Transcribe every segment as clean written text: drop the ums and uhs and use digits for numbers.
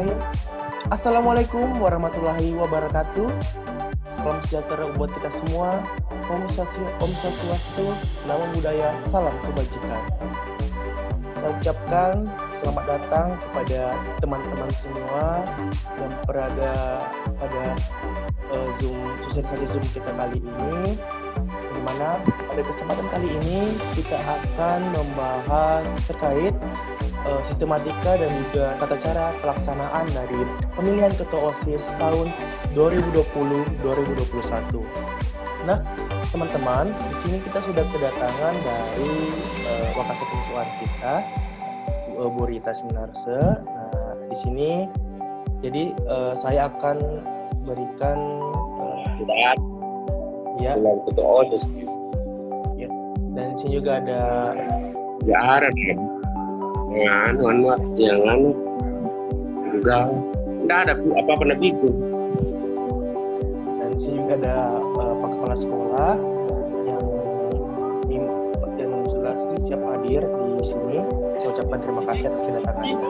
terakhir. Assalamualaikum warahmatullahi wabarakatuh. Salam sejahtera buat kita semua. Om Swastiastu, Namo Buddhaya, salam kebajikan. Saya ucapkan selamat datang kepada teman-teman semua yang berada pada Zoom, sosialisasi Zoom kita kali ini, di mana pada kesempatan kali ini kita akan membahas terkait sistematika dan juga tata cara pelaksanaan dari pemilihan ketua OSIS tahun 2020-2021. Nah, teman-teman, di sini kita sudah kedatangan dari Wakasek-Kesuan kita, Bu Rita Seminarse. Nah, di sini jadi saya akan berikan ketua OSIS. Ya. Dan di sini juga ada jangan juga nggak ada apa-apa nabi itu. Dan di sini juga ada Pak Kepala Sekolah yang jelas siap hadir di sini. Saya ucapkan terima kasih atas kedatangannya.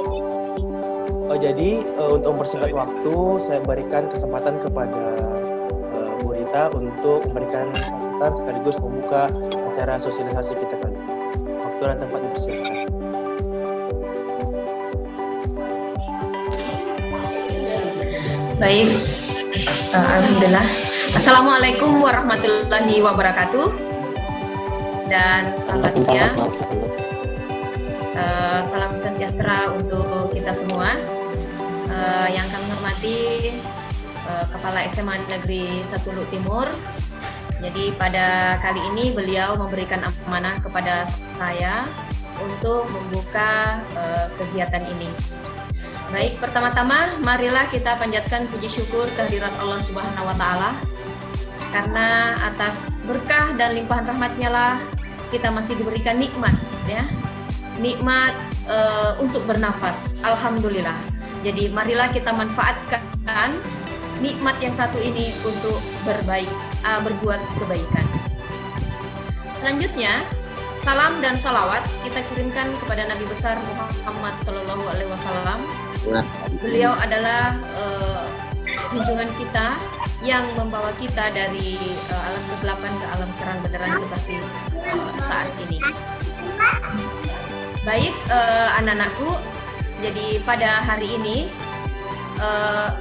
Jadi untuk mempersingkat waktu, saya berikan kesempatan kepada Bu Rita untuk memberikan sambutan sekaligus membuka acara sosialisasi kita kali ini. Waktu dan tempat dipersiapkan. Baik, alhamdulillah. Assalamualaikum warahmatullahi wabarakatuh dan selamat siang. Salam sejahtera untuk kita semua. Yang kami hormati Kepala SMA Negeri 1 Luhut Timur. Jadi pada kali ini beliau memberikan amanah kepada saya untuk membuka kegiatan ini. Baik, pertama-tama marilah kita panjatkan puji syukur kehadirat Allah Subhanahu wa Ta'ala, karena atas berkah dan limpahan rahmat-Nya lah kita masih diberikan nikmat, ya. Nikmat untuk bernafas. Alhamdulillah. Jadi marilah kita manfaatkan nikmat yang satu ini untuk berbuat kebaikan. Selanjutnya, salam dan salawat kita kirimkan kepada Nabi besar Muhammad Sallallahu Alaihi Wasallam. Beliau adalah junjungan kita yang membawa kita dari alam kegelapan ke alam terang benderang seperti saat ini. Baik, anak-anakku, jadi pada hari ini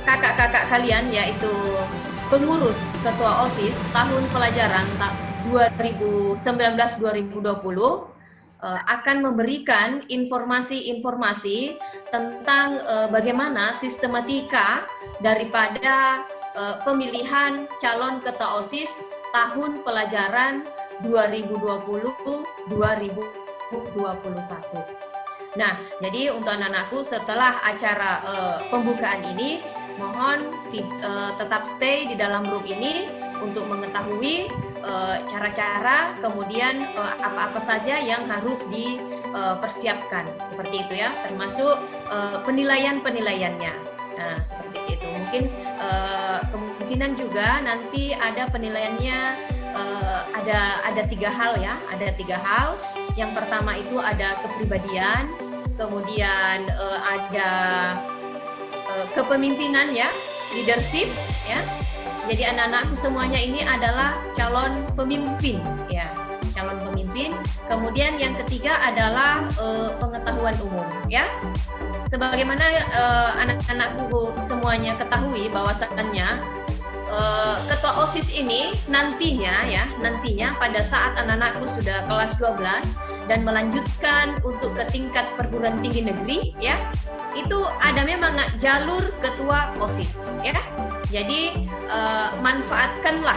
kakak-kakak kalian, yaitu pengurus ketua OSIS tahun pelajaran 2019-2020 akan memberikan informasi-informasi tentang bagaimana sistematika daripada pemilihan calon ketua OSIS tahun pelajaran 2020-2021. Nah, jadi untuk anak-anakku setelah acara pembukaan ini, mohon tetap stay di dalam room ini untuk mengetahui cara-cara, kemudian apa-apa saja yang harus dipersiapkan, seperti itu ya, termasuk penilaian-penilaiannya. Nah, seperti itu. Mungkin kemungkinan juga nanti ada penilaiannya, ada 3 hal ya, ada 3 hal. Yang pertama itu ada kepribadian, kemudian ada kepemimpinan ya, leadership ya. Jadi anak-anakku semuanya ini adalah calon pemimpin ya, calon pemimpin. Kemudian yang ketiga adalah pengetahuan umum ya. Sebagaimana anak-anakku semuanya ketahui bahwasannya ketua OSIS ini nantinya pada saat anak-anakku sudah kelas 12 dan melanjutkan untuk ke tingkat perguruan tinggi negeri ya, itu ada memang jalur ketua OSIS ya. Jadi manfaatkanlah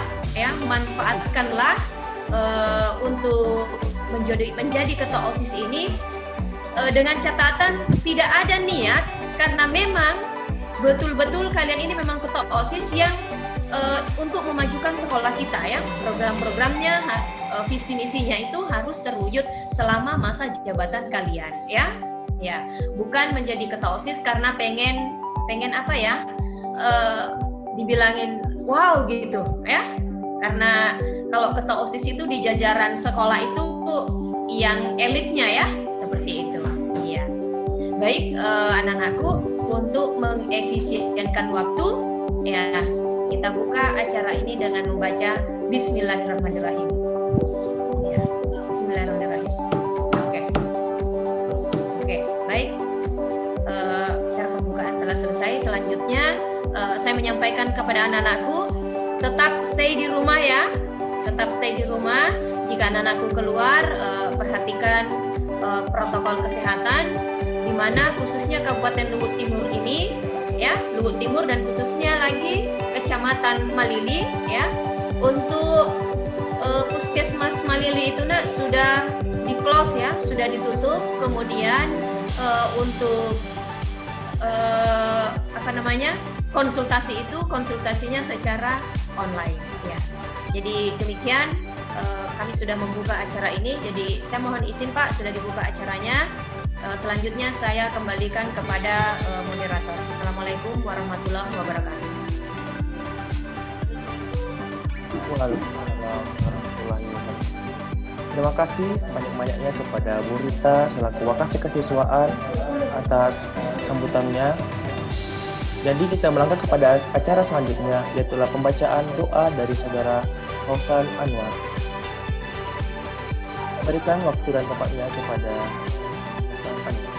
untuk menjadi ketua OSIS ini dengan catatan tidak ada niat, karena memang betul-betul kalian ini memang ketua OSIS yang untuk memajukan sekolah kita ya. Program-programnya, visi misinya itu harus terwujud selama masa jabatan kalian ya. Ya, bukan menjadi ketua OSIS karena pengen apa ya? Dibilangin wow gitu ya, karena kalau ketua OSIS itu di jajaran sekolah itu yang elitnya ya, seperti itu ya. Baik, anak-anakku, untuk mengefisienkan waktu, ya kita buka acara ini dengan membaca Bismillahirrahmanirrahim. Ya, Bismillahirrahmanirrahim. Oke, baik. Cara pembukaan telah selesai. Selanjutnya saya menyampaikan kepada anak-anakku, tetap stay di rumah ya, tetap stay di rumah. Jika anak-anakku keluar, perhatikan protokol kesehatan, di mana khususnya Kabupaten Luhut Timur ini, ya, Luhut Timur dan khususnya lagi Kecamatan Malili, ya, untuk Puskesmas Malili itu sudah di-close ya, sudah ditutup. Kemudian untuk konsultasinya secara online ya. Jadi demikian, kami sudah membuka acara ini. Jadi saya mohon izin Pak, sudah dibuka acaranya. Selanjutnya saya kembalikan kepada moderator. Assalamualaikum warahmatullahi wabarakatuh. Waalaikumsalam warahmatullahi wabarakatuh. Terima kasih sebanyak-banyaknya kepada Bu Rita selaku Wakasih Kesiswaan atas sambutannya. Jadi kita melangkah kepada acara selanjutnya, yaitu pembacaan doa dari Saudara Fauzan Anwar. Berikan waktu dan tempatnya kepada Fauzan Anwar.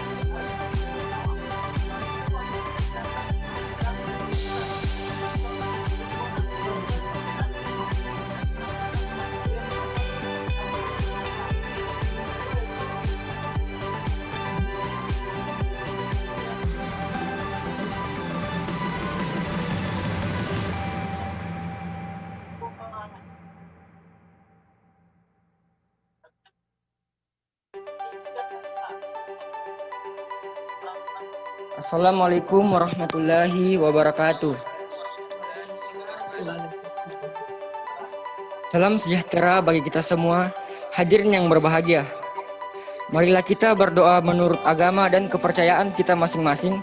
Assalamualaikum warahmatullahi wabarakatuh. Salam sejahtera bagi kita semua, hadirin yang berbahagia. Marilah kita berdoa menurut agama dan kepercayaan kita masing-masing.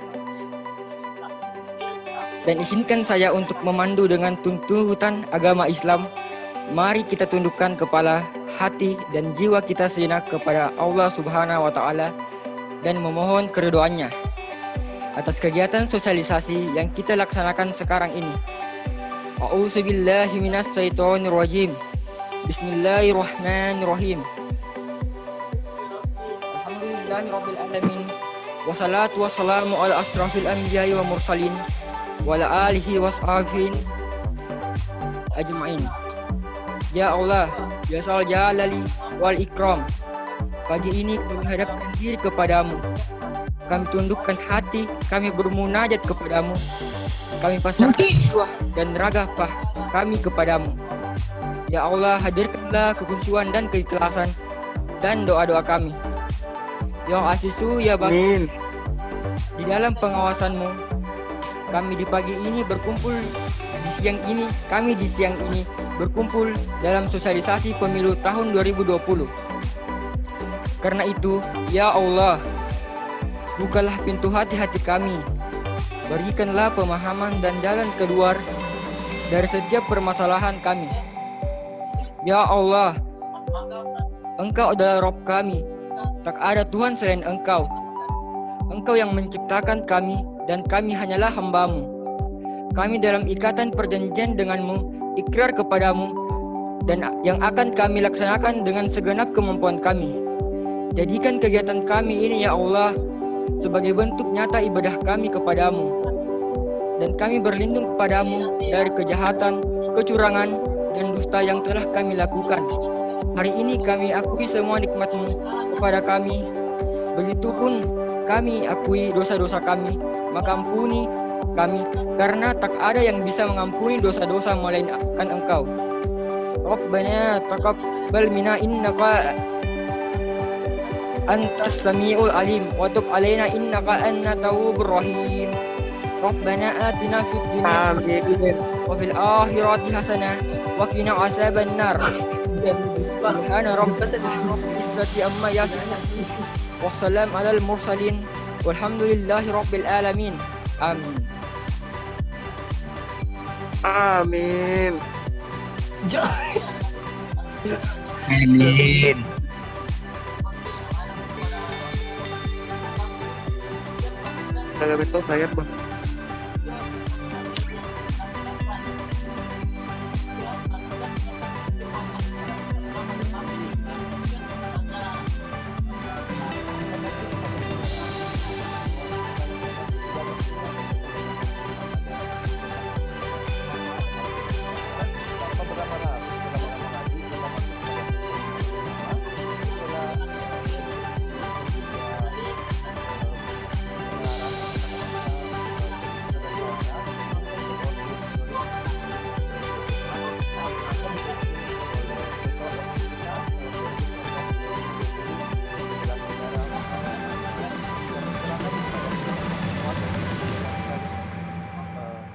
Dan izinkan saya untuk memandu dengan tuntutan agama Islam. Mari kita tundukkan kepala, hati, dan jiwa kita sejenak kepada Allah Subhanahu wa Ta'ala dan memohon keridhoannya atas kegiatan sosialisasi yang kita laksanakan sekarang ini. A'udzubillahi minasyaitonirrajim. Bismillahirrahmanirrahim. Alhamdulillahirabbil alamin. Wassalatu wassalamu ala asrafil anbiya'i wa mursalin wa ala alihi washabihi ajmain. Ya Allah, ya Zal Jalali wal Ikram, pagi ini kami hadapkan diri kepadamu. Kami tundukkan hati, kami bermunajat kepadamu. Kami pasrahkan jiwa dan raga kami kepadamu. Ya Allah, hadirkanlah kekhusyuan dan keikhlasan dan doa-doa kami. Ya Asisu, ya Basir, di dalam pengawasanmu, kami di pagi ini berkumpul, di siang ini berkumpul dalam sosialisasi pemilu tahun 2020. Karena itu, ya Allah, bukalah pintu hati-hati kami. Berikanlah pemahaman dan jalan keluar dari setiap permasalahan kami. Ya Allah, Engkau adalah Rabb kami. Tak ada Tuhan selain Engkau. Engkau yang menciptakan kami dan kami hanyalah hamba-Mu. Kami dalam ikatan perjanjian denganmu, ikrar kepadamu, dan yang akan kami laksanakan dengan segenap kemampuan kami. Jadikan kegiatan kami ini, ya Allah, sebagai bentuk nyata ibadah kami kepadamu. Dan kami berlindung kepadamu dari kejahatan, kecurangan, dan dusta yang telah kami lakukan. Hari ini kami akui semua nikmat-Mu kepada kami. Begitupun kami akui dosa-dosa kami, maka ampuni kami, karena tak ada yang bisa mengampuni dosa-dosa melainkan Engkau. Rabbana taqabbal minna innaka antas samiul alim wa tub alaina innaka antat tawwabur rahim. Rabbana atina fid dunya wa fil akhirati hasanah wa qina azaban nar. Subhana rabbika rabbil izzati amma yasifun. Wassalam alal mursalin walhamdulillahi rabbil alamin. Amin. Amin. Amin. Kagak betul saya bang.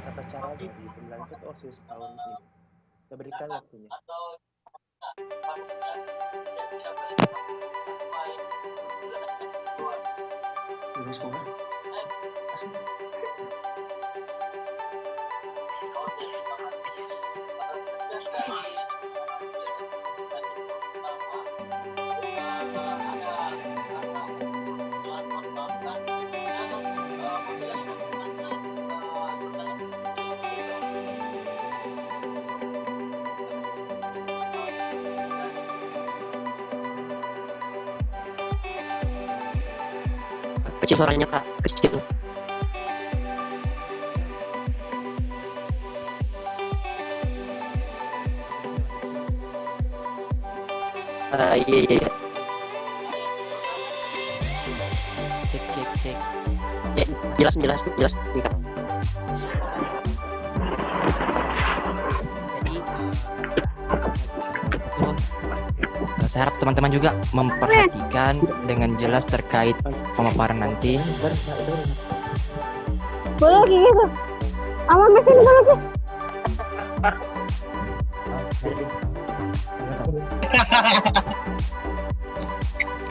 Tata cara di pemilihan ketua OSIS tahun ini. Kita berikan waktunya. Kecil suaranya kak, kecil. Iya. Cek. Ya, jelas nih kak. Jadi saya harap teman-teman juga memperhatikan dengan jelas terkait pemaparan nanti. Boleh gitu. Aman mesin boleh.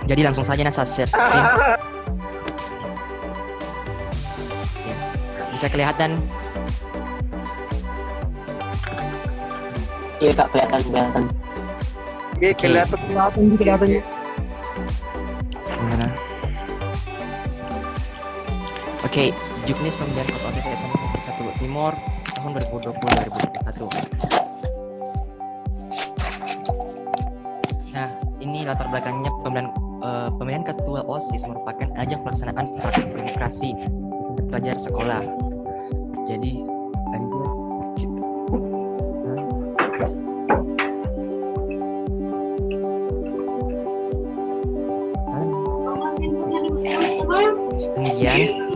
Jadi langsung saja saya share screen. Oke. Bisa kelihatan? Iya kak, kelihatan. Oke, kelihatan. Gimana? Oke, Juknis pemilihan ketua OSIS SMA Negeri 1 Timur tahun 2020-2021. Nah, ini latar belakangnya pemilihan ketua OSIS merupakan ajang pelaksanaan praktik demokrasi untuk pelajar sekolah. Jadi, lanjut. Kemudian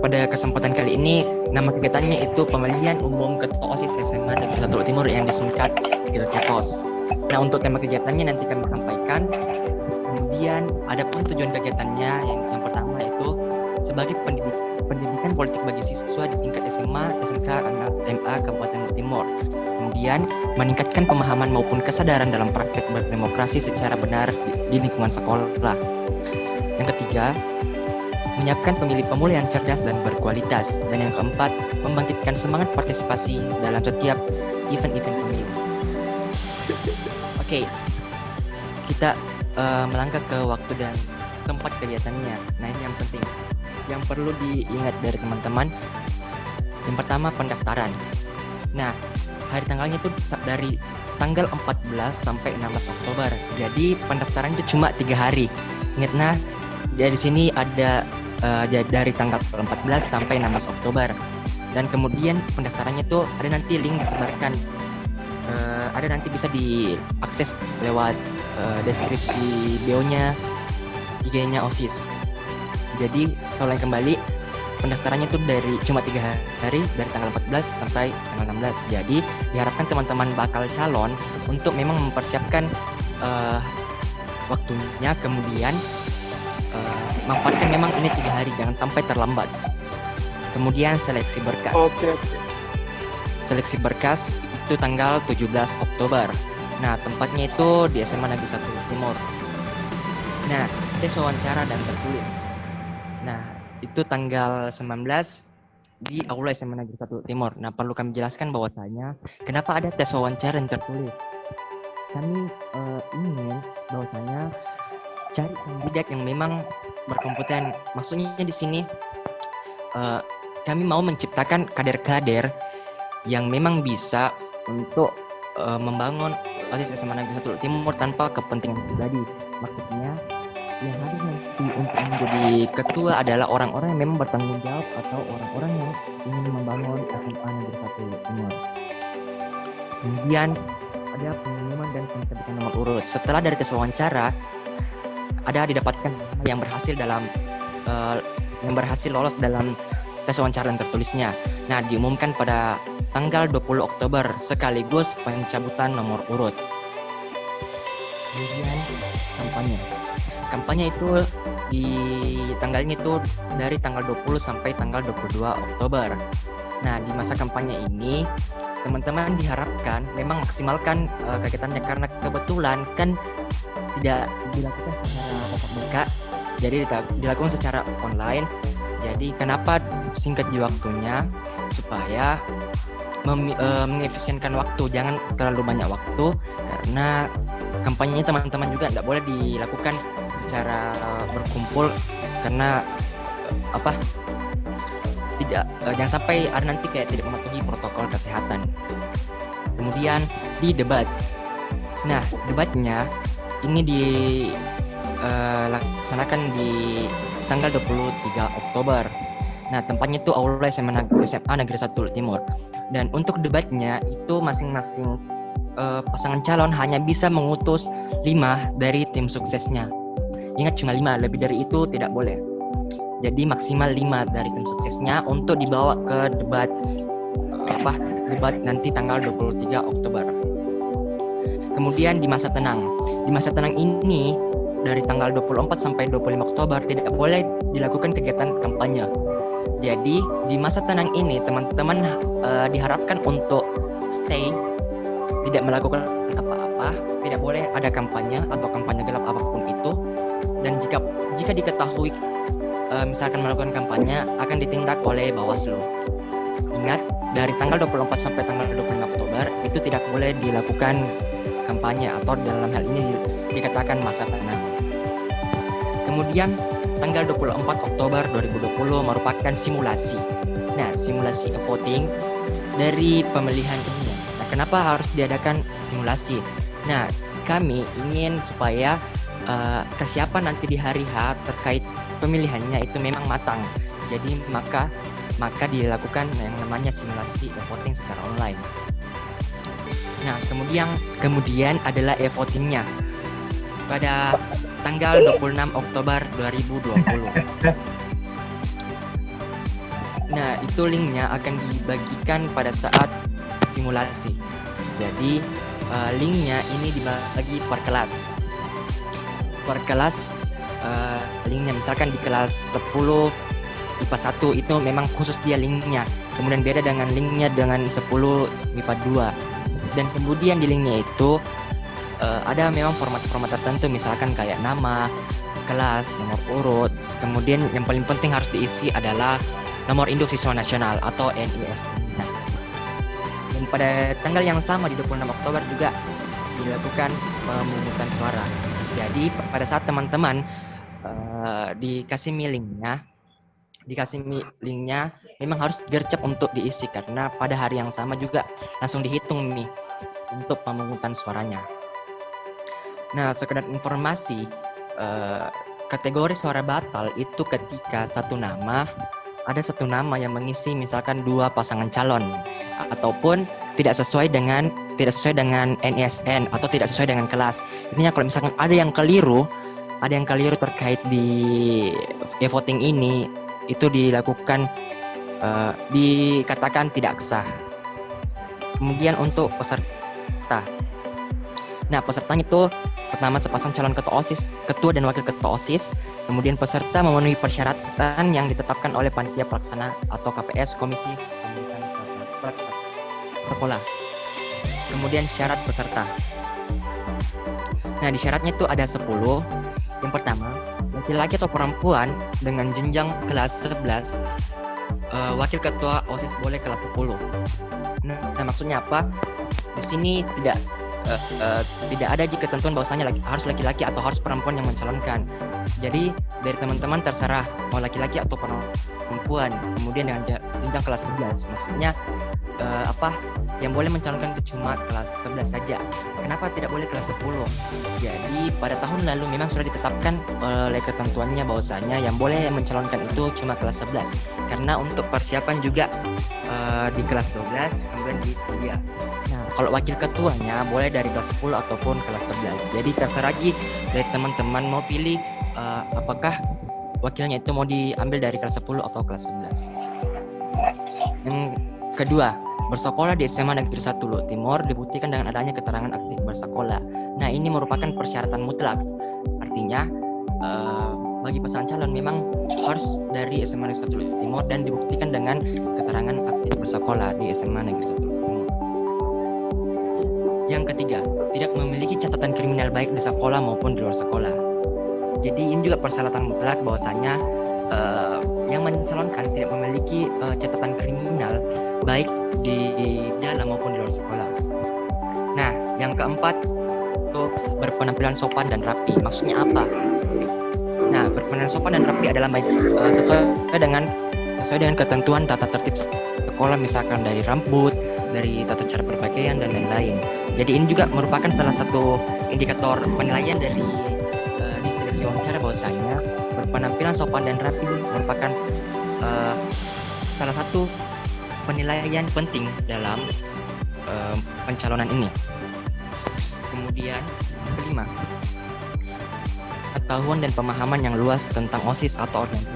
pada kesempatan kali ini nama kegiatannya itu pemilihan umum ketua OSIS SMA Negeri 1 Timur yang disingkat Ketos. Nah, untuk tema kegiatannya nanti kami sampaikan. Kemudian ada pun tujuan kegiatannya yang pertama itu sebagai pendidikan politik bagi siswa di tingkat SMA, SMK, MA Kabupaten Timur. Kemudian meningkatkan pemahaman maupun kesadaran dalam praktek berdemokrasi secara benar di lingkungan sekolah. Yang ketiga, menyiapkan pemilih-pemula yang cerdas dan berkualitas. Dan yang keempat, membangkitkan semangat partisipasi dalam setiap event-event pemilu. Oke, kita melangkah ke waktu dan tempat kegiatannya. Nah, ini yang penting. Yang perlu diingat dari teman-teman, yang pertama pendaftaran. Nah, hari tanggalnya itu dari tanggal 14 sampai 16 Oktober. Jadi pendaftaran itu cuma 3 hari. Ingat, nah, dari sini ada dari tanggal 14 sampai 16 Oktober. Dan kemudian pendaftarannya itu ada nanti link disebarkan. Ada nanti bisa diakses lewat deskripsi bio-nya IG-nya OSIS. Jadi saya ulang kembali, pendaftarannya itu dari cuma 3 hari dari tanggal 14 sampai tanggal 16. Jadi diharapkan teman-teman bakal calon untuk memang mempersiapkan waktunya, kemudian manfaatkan memang ini 3 hari, jangan sampai terlambat. Kemudian seleksi berkas. Oke. Seleksi berkas itu tanggal 17 Oktober. Nah, tempatnya itu di SMA Negeri 1 Timur. Nah, tes wawancara dan tertulis. Nah, itu tanggal 19 di Aula SMA Negeri 1 Timur. Nah, perlu kami jelaskan bahwasanya kenapa ada tes wawancara dan tertulis. Kami ingin bahwasanya cari kandidat yang memang berkompeten. Maksudnya di sini eh, kami mau menciptakan kader-kader yang memang bisa untuk membangun OSIS SMA Negeri 1 Timur tanpa kepentingan pribadi. Maksudnya yang hadir nanti untuk menjadi ketua adalah orang-orang yang memang bertanggung jawab atau orang-orang yang ingin membangun SMA Negeri 1 Timur. Kemudian ada pengumuman dan pencabutan nomor urut. Setelah dari tes wawancara, ada didapatkan yang berhasil lolos dalam tes wawancara yang tertulisnya. Nah, diumumkan pada tanggal 20 Oktober sekaligus pencabutan nomor urut. Kemudian kampanye. Kampanye itu di tanggalnya itu dari tanggal 20 sampai tanggal 22 Oktober. Nah, di masa kampanye ini teman-teman diharapkan memang maksimalkan kegiatannya karena kebetulan kan tidak dilakukan secara tatap muka, jadi dilakukan secara online. Jadi kenapa singkat di waktunya supaya mengefisienkan waktu, jangan terlalu banyak waktu karena kampanye teman-teman juga tidak boleh dilakukan secara berkumpul karena jangan sampai ada nanti kayak tidak mematuhi protokol kesehatan. Kemudian di debat. Nah, debatnya ini dilaksanakan di tanggal 23 Oktober. Nah, tempatnya itu Aula SMA Negeri 1 Timur. Dan untuk debatnya itu masing-masing pasangan calon hanya bisa mengutus 5 dari tim suksesnya. Ingat, cuma 5, lebih dari itu tidak boleh. Jadi maksimal 5 dari tim suksesnya untuk dibawa ke debat nanti tanggal 23 Oktober. Kemudian di masa tenang. Di masa tenang ini dari tanggal 24 sampai 25 Oktober tidak boleh dilakukan kegiatan kampanye. Jadi di masa tenang ini teman-teman diharapkan untuk stay, tidak melakukan apa-apa, tidak boleh ada kampanye atau kampanye gelap apapun itu. Dan jika diketahui misalkan melakukan kampanye akan ditindak oleh Bawaslu. Ingat, dari tanggal 24 sampai tanggal 25 Oktober itu tidak boleh dilakukan kampanye atau dalam hal ini dikatakan masa tenang. Kemudian tanggal 24 Oktober 2020 merupakan simulasi. Nah, simulasi voting dari pemilihan ini. Nah, kenapa harus diadakan simulasi? Nah, kami ingin supaya kesiapan nanti di hari H terkait pemilihannya itu memang matang. Jadi maka dilakukan yang namanya simulasi voting secara online. Nah, kemudian adalah e-votingnya pada tanggal 26 Oktober 2020. Nah, itu linknya akan dibagikan pada saat simulasi. Jadi linknya ini dibagi per kelas. Linknya misalkan di kelas 10 IPA 1 itu memang khusus dia linknya. Kemudian beda dengan linknya dengan 10 IPA 2. Dan kemudian di linknya itu ada memang format-format tertentu, misalkan kayak nama, kelas, nomor urut. Kemudian yang paling penting harus diisi adalah nomor induk siswa nasional atau NIS. Dan pada tanggal yang sama di 26 Oktober juga dilakukan pemungutan suara. Jadi pada saat teman-teman dikasih linknya memang harus gercep untuk diisi karena pada hari yang sama juga langsung dihitung nih untuk pemungutan suaranya. Nah, sekedar informasi, kategori suara batal itu ketika ada satu nama yang mengisi misalkan 2 pasangan calon ataupun tidak sesuai dengan NISN atau tidak sesuai dengan kelas. Intinya kalau misalkan ada yang keliru terkait di e-voting ini, itu dilakukan dikatakan tidak sah. Kemudian untuk peserta. Nah, pesertanya itu pertama sepasang calon ketua OSIS, ketua dan wakil ketua OSIS. Kemudian peserta memenuhi persyaratan yang ditetapkan oleh panitia pelaksana atau KPS, Komisi Pemilihan Sekolah. Kemudian syarat peserta. Nah, di syaratnya itu ada 10. Yang pertama, laki-laki atau perempuan dengan jenjang kelas 11, wakil ketua OSIS boleh kelas 10. Nah, maksudnya apa? Di sini tidak ada jika ketentuan bahwasanya harus laki-laki atau harus perempuan yang mencalonkan. Jadi dari teman-teman terserah mau laki-laki atau perempuan. Kemudian dengan jenjang kelas 11, maksudnya yang boleh mencalonkan itu cuma kelas 11 saja. Kenapa tidak boleh kelas 10? Jadi pada tahun lalu memang sudah ditetapkan oleh ketentuannya bahwasanya yang boleh mencalonkan itu cuma kelas 11. Karena untuk persiapan juga di kelas 12 kemudian di kuliah. Nah, kalau wakil ketuanya boleh dari kelas 10 ataupun kelas 11. Jadi terserah lagi dari teman-teman mau pilih apakah wakilnya itu mau diambil dari kelas 10 atau kelas 11. Yang kedua, bersekolah di SMA Negeri 1 Luhut Timur dibuktikan dengan adanya keterangan aktif bersekolah. Nah, ini merupakan persyaratan mutlak. Artinya, bagi pasangan calon memang harus dari SMA Negeri 1 Luhut Timur dan dibuktikan dengan keterangan aktif bersekolah di SMA Negeri 1 Luhut Timur. Yang ketiga, tidak memiliki catatan kriminal baik di sekolah maupun di luar sekolah. Jadi ini juga persyaratan mutlak bahwasanya yang mencalonkan tidak memiliki catatan kriminal baik di dalam maupun di luar sekolah. Nah, yang keempat itu berpenampilan sopan dan rapi. Maksudnya apa? Nah, berpenampilan sopan dan rapi adalah baik sesuai dengan ketentuan tata tertib sekolah, misalkan dari rambut, dari tata cara berpakaian dan lain-lain. Jadi ini juga merupakan salah satu indikator penilaian dari di seleksi wawancara bahwasanya berpenampilan sopan dan rapi merupakan salah satu penilaian penting dalam pencalonan ini. Kemudian kelima, pengetahuan dan pemahaman yang luas tentang OSIS atau organisasi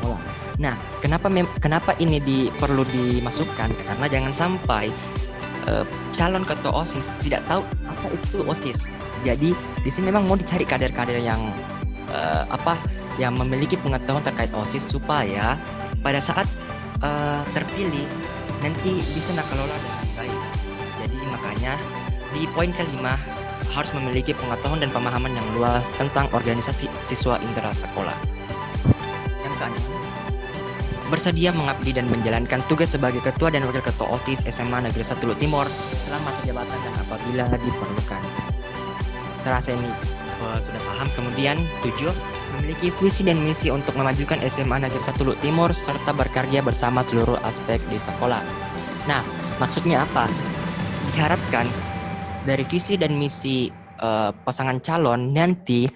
sekolah. Nah, kenapa ini perlu dimasukkan? Karena jangan sampai calon ketua OSIS tidak tahu apa itu OSIS. Jadi di sini memang mau dicari kader-kader yang yang memiliki pengetahuan terkait OSIS supaya pada saat terpilih nanti bisa kelola dengan baik. Jadi makanya di poin kelima harus memiliki pengetahuan dan pemahaman yang luas tentang organisasi siswa intrasekolah. Yang keenam, bersedia mengabdi dan menjalankan tugas sebagai ketua dan wakil ketua OSIS SMA Negeri 1 Luhut Timur selama masa jabatan dan apabila diperlukan. Terasa ini sudah paham. Kemudian 7, memiliki visi dan misi untuk memajukan SMA Negeri 1 Luhut Timur serta berkarya bersama seluruh aspek di sekolah. Nah, maksudnya apa? Diharapkan dari visi dan misi pasangan calon nanti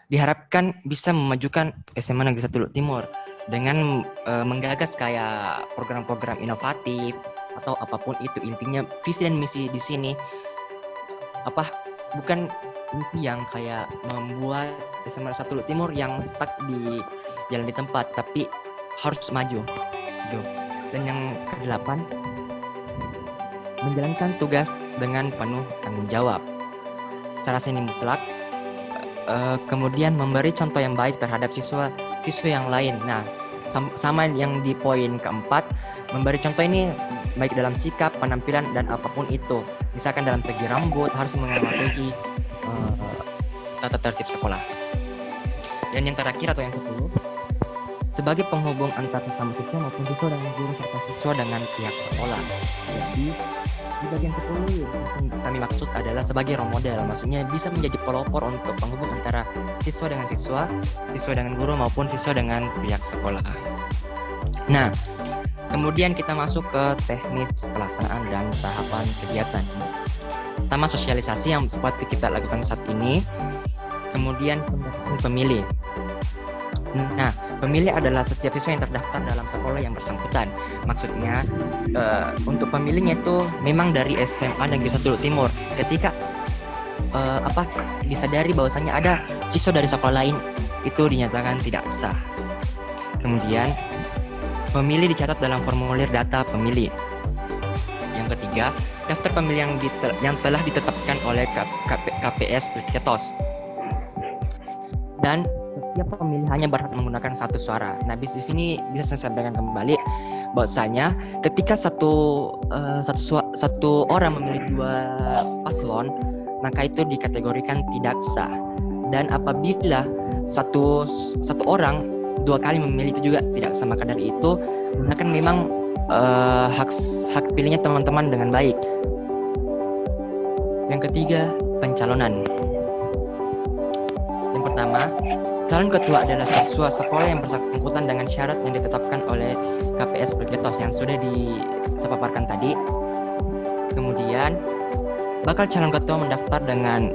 diharapkan bisa memajukan SMA Negeri 1 Luhut Timur dengan menggagas kayak program-program inovatif atau apapun itu. Intinya visi dan misi di sini bukan mimpi yang kayak membuat SMA 1 Luhut Timur yang stuck di jalan di tempat, tapi harus maju. Dan yang ke-8, menjalankan tugas dengan penuh tanggung jawab. Saya rasa ini mutlak. Kemudian memberi contoh yang baik terhadap siswa yang lain. Nah, sama yang di poin keempat, memberi contoh ini baik dalam sikap, penampilan dan apapun itu. Misalkan dalam segi rambut harus mematuhi tata tertib sekolah. Dan yang terakhir atau yang ke-10, sebagai penghubung antara sesama siswa maupun siswa dengan guru serta siswa dengan pihak sekolah. Jadi di bagian 10 yang kami maksud adalah sebagai role model, maksudnya bisa menjadi pelopor untuk penghubung antara siswa dengan siswa dengan guru maupun siswa dengan pihak sekolah. Nah, kemudian kita masuk ke teknis pelaksanaan dan tahapan kegiatan. Pertama, sosialisasi yang seperti kita lakukan saat ini. Kemudian pendaftaran pemilih. Nah, pemilih adalah setiap siswa yang terdaftar dalam sekolah yang bersangkutan. Maksudnya untuk pemilihnya itu memang dari SMA Negeri 1 Luhut Timur. Ketika disadari bahwasanya ada siswa dari sekolah lain, itu dinyatakan tidak sah. Kemudian pemilih dicatat dalam formulir data pemilih. Yang ketiga, daftar pemilih yang telah ditetapkan oleh KPS Ketos. Dan setiap pemilih hanya berhak menggunakan satu suara. Nah, di sini bisa saya sampaikan kembali bahwasanya ketika satu orang memilih 2 paslon, maka itu dikategorikan tidak sah. Dan apabila satu orang 2 kali memilih itu juga tidak sah. Maka dari itu gunakan memang hak pilihnya teman-teman dengan baik. Yang ketiga, pencalonan. Yang pertama, calon ketua adalah siswa sekolah yang bersangkutan dengan syarat yang ditetapkan oleh KPS Perketos yang sudah dipaparkan tadi. Kemudian, bakal calon ketua mendaftar dengan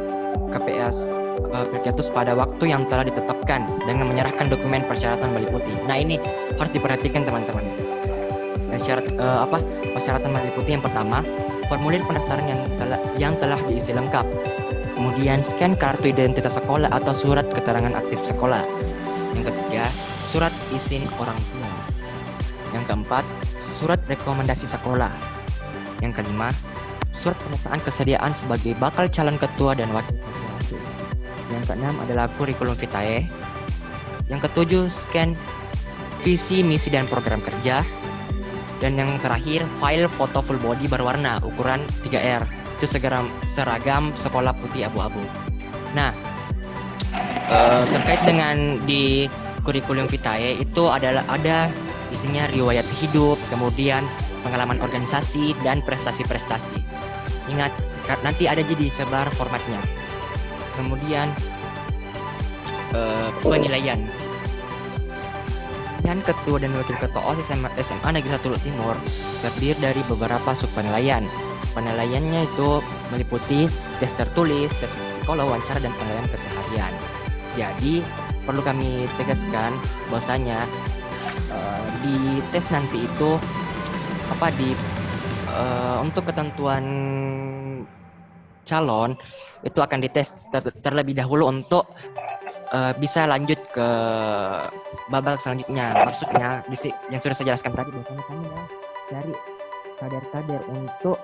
KPS Perketos pada waktu yang telah ditetapkan dengan menyerahkan dokumen persyaratan meliputi. Nah, ini harus diperhatikan teman-teman. Persyaratan meliputi yang pertama, formulir pendaftaran yang telah diisi lengkap. Kemudian scan kartu identitas sekolah atau surat keterangan aktif sekolah. Yang ketiga, surat izin orang tua. Yang keempat, surat rekomendasi sekolah. Yang kelima, surat pernyataan kesediaan sebagai bakal calon ketua dan wakil ketua. Yang keenam adalah kurikulum vitae. Yang ketujuh, scan visi, misi, dan program kerja. Dan yang terakhir, file foto full body berwarna ukuran 3R. Itu seragam sekolah putih abu-abu. Nah, terkait dengan di kurikulum vitae itu ada isinya riwayat hidup, kemudian pengalaman organisasi dan prestasi-prestasi. Ingat, nanti ada jadi sebar formatnya. Kemudian penilaian. Dan ketua dan wakil ketua OSIS SMA Negeri 1 Luhut Timur terdiri dari beberapa sub penilaian. Penilaiannya itu meliputi tes tertulis, tes psikolog, wawancara, dan penilaian keseharian. Jadi perlu kami tegaskan bahwasanya di tes nanti itu untuk ketentuan calon itu akan dites terlebih dahulu untuk bisa lanjut ke babak selanjutnya. Maksudnya yang sudah saya jelaskan tadi, bahwasanya kami cari kader-kader untuk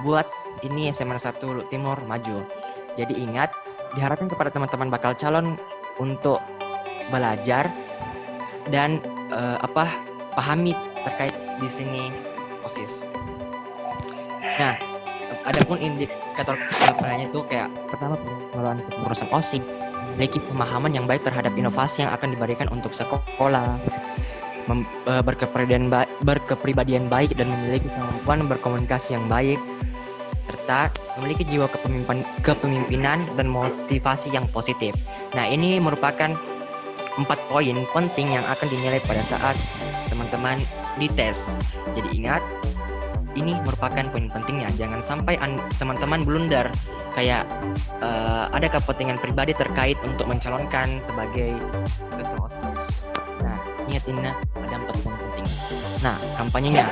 buat ini SMA 1 Luhut Timur maju. Jadi ingat, diharapkan kepada teman-teman bakal calon untuk belajar dan pahami terkait di sini OSIS. Nah, adapun indikator penilaiannya itu kayak pertama, pengelolaan kepengurusan OSIS, memiliki pemahaman yang baik terhadap inovasi yang akan diberikan untuk sekolah, berkepribadian baik dan memiliki kemampuan berkomunikasi yang baik, serta memiliki jiwa kepemimpinan dan motivasi yang positif. Nah, ini merupakan 4 poin penting yang akan dinilai pada saat teman-teman dites. Jadi ingat, ini merupakan poin pentingnya. Jangan sampai teman-teman blunder kayak ada kepentingan pribadi terkait untuk mencalonkan sebagai ketua OSIS. Nah, ingatin ada 4 poin penting. Nah, kampanyenya.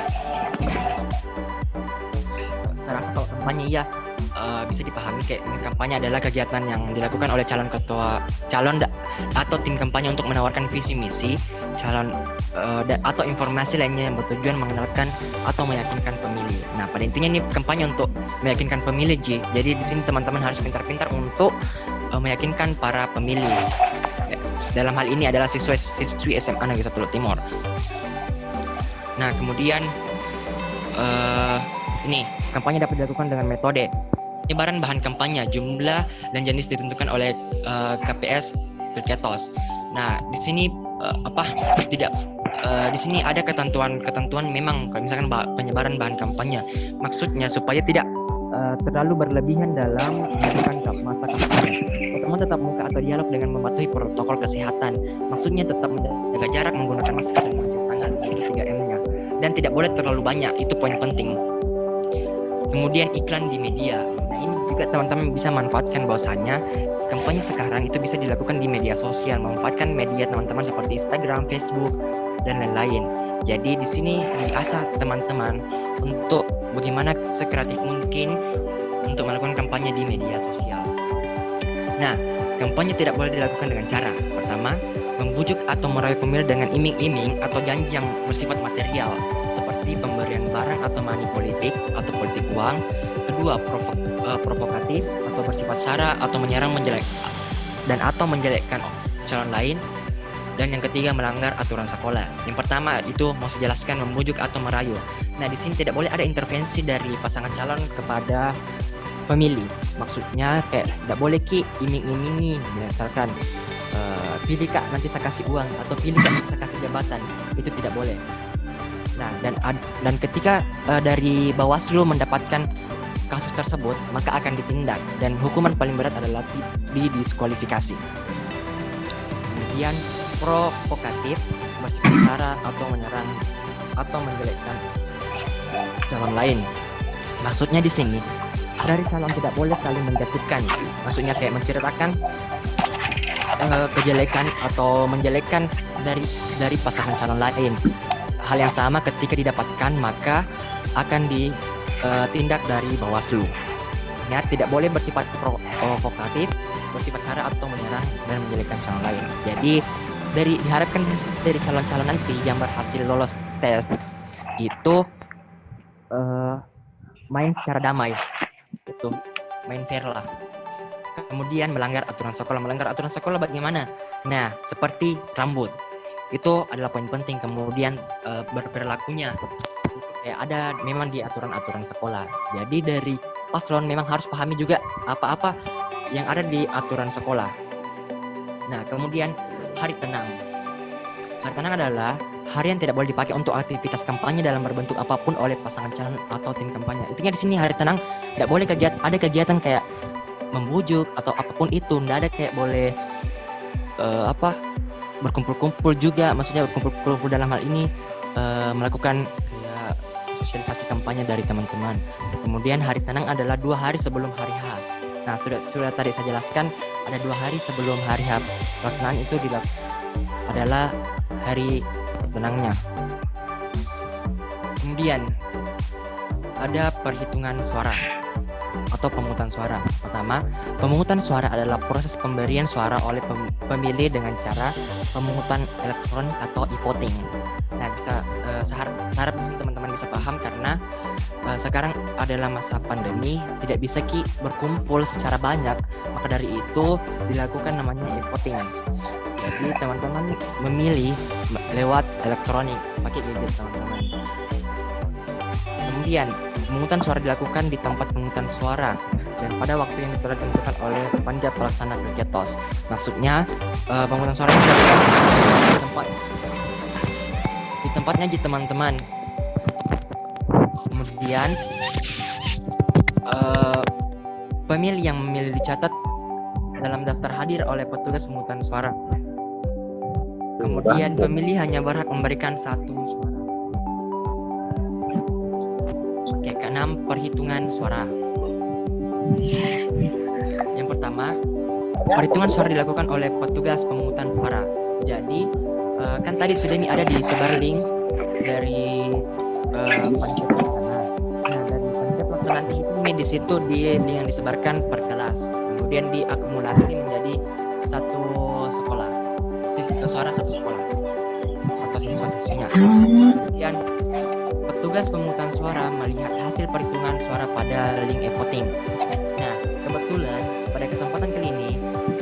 Saya rasa kalau kampanye bisa dipahami kayak kampanye adalah kegiatan yang dilakukan oleh calon atau tim kampanye untuk menawarkan visi misi calon atau informasi lainnya yang bertujuan mengenalkan atau meyakinkan pemilih. Nah, pada intinya ini kampanye untuk meyakinkan pemilih, Ji. Jadi di sini teman-teman harus pintar-pintar untuk meyakinkan para pemilih. Dalam hal ini adalah siswi SMA Negeri 1 Luhut Timur. Nah, kemudian ini kampanye dapat dilakukan dengan metode penyebaran bahan kampanye, jumlah dan jenis ditentukan oleh KPS Perketos. Nah, di sini di sini ada ketentuan memang kalau misalkan penyebaran bahan kampanye. Maksudnya supaya tidak terlalu berlebihan dalam melakukan masa kampanye. Pertemuan tetap muka atau dialog dengan mematuhi protokol kesehatan. Maksudnya tetap menjaga jarak, menggunakan masker dan mencuci tangan, itu 3M-nya. Dan tidak boleh terlalu banyak, itu poin penting. Kemudian iklan di media. Nah, ini juga teman-teman bisa manfaatkan bahwasanya kampanye sekarang itu bisa dilakukan di media sosial, memanfaatkan media teman-teman seperti Instagram, Facebook, dan lain-lain. Jadi di sini diasah teman-teman untuk bagaimana sekreatif mungkin untuk melakukan kampanye di media sosial. Nah, kampanye tidak boleh dilakukan dengan cara pertama, membujuk atau merayu pemilih dengan iming-iming atau janji yang bersifat material seperti pemberian barang atau money politik atau politik uang. Kedua, provokatif atau bersifat sara atau menyerang atau menjelekkan calon lain. Dan yang ketiga, melanggar aturan sekolah. Yang pertama itu mau saya jelaskan, membujuk atau merayu. Nah, di sini tidak boleh ada intervensi dari pasangan calon kepada pemilih. Maksudnya kayak tidak boleh iming-imingi, misalkan pilih kak nanti saya kasih uang, atau pilih kak nanti saya kasih jabatan. Itu tidak boleh. Nah, dan ketika dari Bawaslu mendapatkan kasus tersebut, maka akan ditindak dan hukuman paling berat adalah didiskualifikasi. Kemudian provokatif, bersifat sara atau menyerang atau menjelekkan calon lain. Maksudnya di sini dari calon tidak boleh saling menjatuhkan. Maksudnya kayak menceritakan kejelekan atau menjelekkan dari pasangan calon lain. Hal yang sama ketika didapatkan maka akan ditindak dari Bawaslu. Ya, tidak boleh bersifat provokatif, bersifat sara atau menyerang dan menjelekkan calon lain. Jadi diharapkan dari calon-calon nanti yang berhasil lolos tes itu main secara damai, itu main fair lah. Kemudian melanggar aturan sekolah bagaimana? Nah, seperti rambut itu adalah poin penting. Kemudian berperilakunya itu kayak ada memang di aturan-aturan sekolah. Jadi dari paslon memang harus pahami juga apa-apa yang ada di aturan sekolah. Nah, kemudian hari tenang. Hari tenang adalah hari yang tidak boleh dipakai untuk aktivitas kampanye dalam berbentuk apapun oleh pasangan calon atau tim kampanye. Intinya di sini hari tenang tidak boleh ada kegiatan kayak membujuk atau apapun itu. Tidak ada kayak boleh berkumpul-kumpul juga. Maksudnya berkumpul-kumpul dalam hal ini melakukan kayak sosialisasi kampanye dari teman-teman. Kemudian hari tenang adalah 2 hari sebelum hari H. Nah, sudah tadi saya jelaskan ada 2 hari sebelum hari H pelaksanaan itu adalah hari tenangnya. Kemudian ada perhitungan suara atau pemungutan suara. Pertama, pemungutan suara adalah proses pemberian suara oleh pemilih dengan cara pemungutan elektronik atau e-voting. Nah, bisa seharap teman-teman bisa paham karena sekarang adalah masa pandemi, tidak bisa berkumpul secara banyak, maka dari itu dilakukan namanya e-voting. Jadi teman-teman memilih lewat elektronik, pakai gadget teman-teman. Kemudian pemungutan suara dilakukan di tempat pemungutan suara dan pada waktu yang telah ditentukan oleh panitia pelaksana Pilketos. Maksudnya pemungutan suara ini dilakukan di tempatnya di teman-teman. Kemudian pemilih yang memilih dicatat dalam daftar hadir oleh petugas pemungutan suara. Kemudian pemilih hanya berhak memberikan 1 suara. Oke, keenam, perhitungan suara. Yang pertama, perhitungan suara dilakukan oleh petugas pemungutan suara. Jadi kan tadi sudah ada disebar link dari panitia pelaksana. Nah, dari panitia pelaksana nanti itu di situ link yang disebarkan per kelas. Kemudian diakumulasi menjadi satu sekolah. Suara satu sekolah atau siswa-siswinya. Kemudian petugas pemungutan suara melihat hasil perhitungan suara pada link e-voting. Nah, kebetulan pada kesempatan kali ini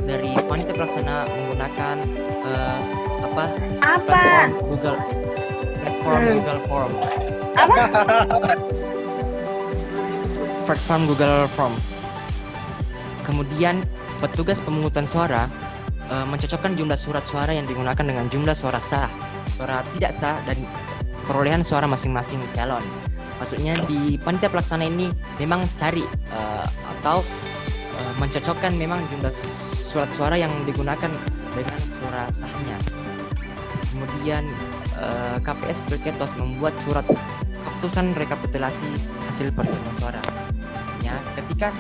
dari panitia pelaksana menggunakan Google Form. Platform Google Form. Kemudian petugas pemungutan suara mencocokkan jumlah surat suara yang digunakan dengan jumlah suara sah, suara tidak sah, dan perolehan suara masing-masing calon. Maksudnya di panitia pelaksana ini memang cari atau mencocokkan memang jumlah surat suara yang digunakan dengan suara sahnya. Kemudian KPS Pilketos membuat surat keputusan rekapitulasi hasil perhitungan suara. Ya, ketika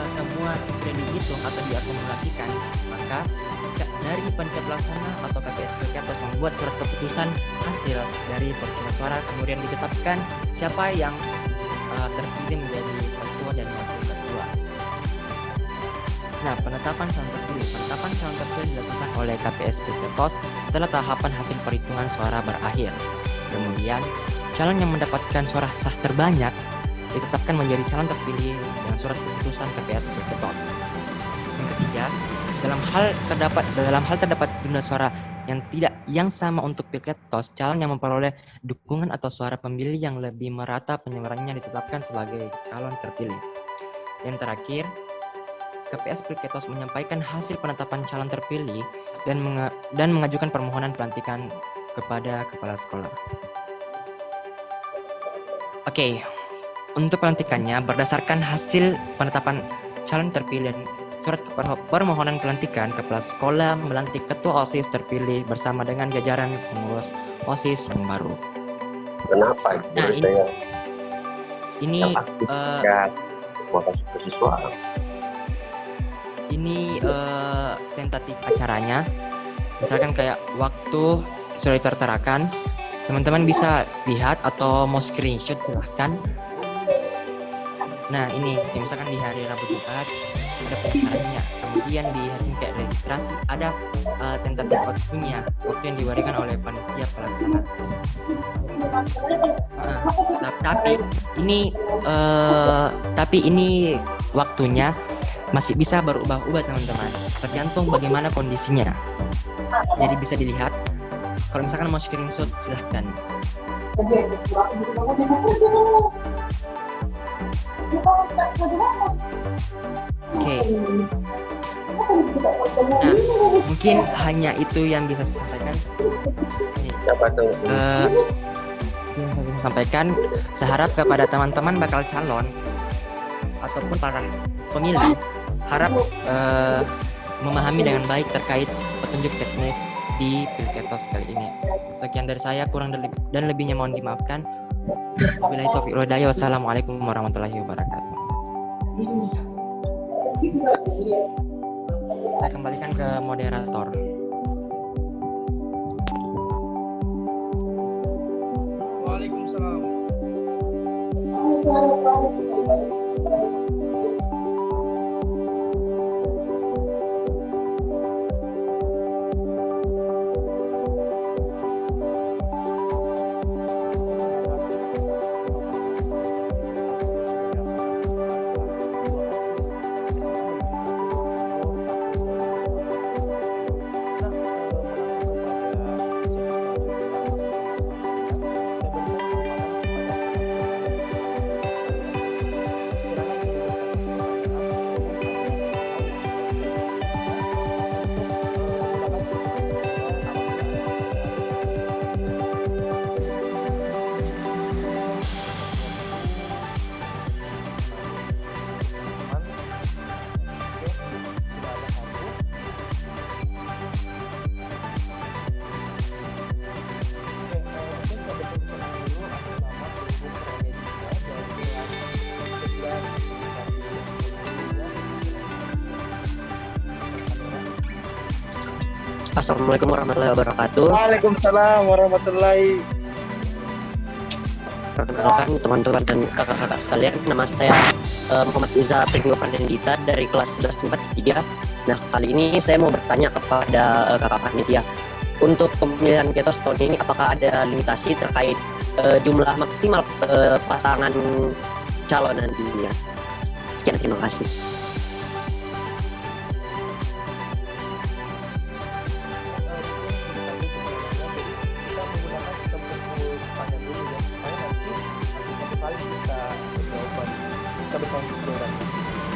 semua sudah dihitung atau diakumulasikan, maka dari panitia pelaksana atau KPS Pilketos membuat surat keputusan hasil dari perhitungan suara, kemudian ditetapkan siapa yang terpilih menjadi ketua dan wakil ketua. Nah, penetapan calon terpilih dilakukan oleh KPS Pilketos setelah tahapan hasil perhitungan suara berakhir. Kemudian calon yang mendapatkan suara sah terbanyak ditetapkan menjadi calon terpilih dengan surat keputusan KPS Pilketos. Yang ketiga, dalam hal terdapat jumlah suara yang sama untuk Pilketos, calon yang memperoleh dukungan atau suara pemilih yang lebih merata penyebarannya ditetapkan sebagai calon terpilih. Yang terakhir, KPS Pilketos menyampaikan hasil penetapan calon terpilih dan mengajukan permohonan pelantikan kepada kepala sekolah. Oke. untuk pelantikannya berdasarkan hasil penetapan calon terpilih dan surat permohonan pelantikan, kepala sekolah melantik ketua OSIS terpilih bersama dengan jajaran pengurus OSIS yang baru. Kenapa? Nah, ini siswa. Ini tentatif acaranya. Misalkan kayak waktu sudah terterakan, teman-teman bisa lihat atau mau screenshot silahkan. Nah ini, ya misalkan di hari Rabu Jumat ada pendaftarannya, kemudian di hari Senin kayak registrasi ada tentatif waktunya, waktu yang diberikan oleh panitia pelaksana. Tapi ini waktunya masih bisa berubah-ubah teman-teman, tergantung bagaimana kondisinya. Jadi bisa dilihat. Kalau misalkan mau screenshot silahkan. Oke. Nah, mungkin hanya itu yang bisa saya sampaikan. Siapa tuh? Sampaikan, saya harap kepada teman-teman bakal calon ataupun para pemilih harap memahami dengan baik terkait petunjuk teknis di Pilketos kali ini. Sekian dari saya, kurang dan lebihnya mohon dimaafkan. Wabillahi taufiq wal hidayah. Wassalamualaikum warahmatullahi wabarakatuh. Saya kembalikan ke moderator. Waalaikumsalam. Assalamualaikum warahmatullahi wabarakatuh. Waalaikumsalam warahmatullahi. Perkenalkan teman-teman dan kakak-kakak sekalian, nama saya Muhammad Iza Prima Pradendita dari kelas 1143. Nah, kali ini saya mau bertanya kepada kakak panitia. Untuk pemilihan Ketos tahun ini, apakah ada limitasi terkait jumlah maksimal pasangan calon nantinya? Sekian, terima kasih.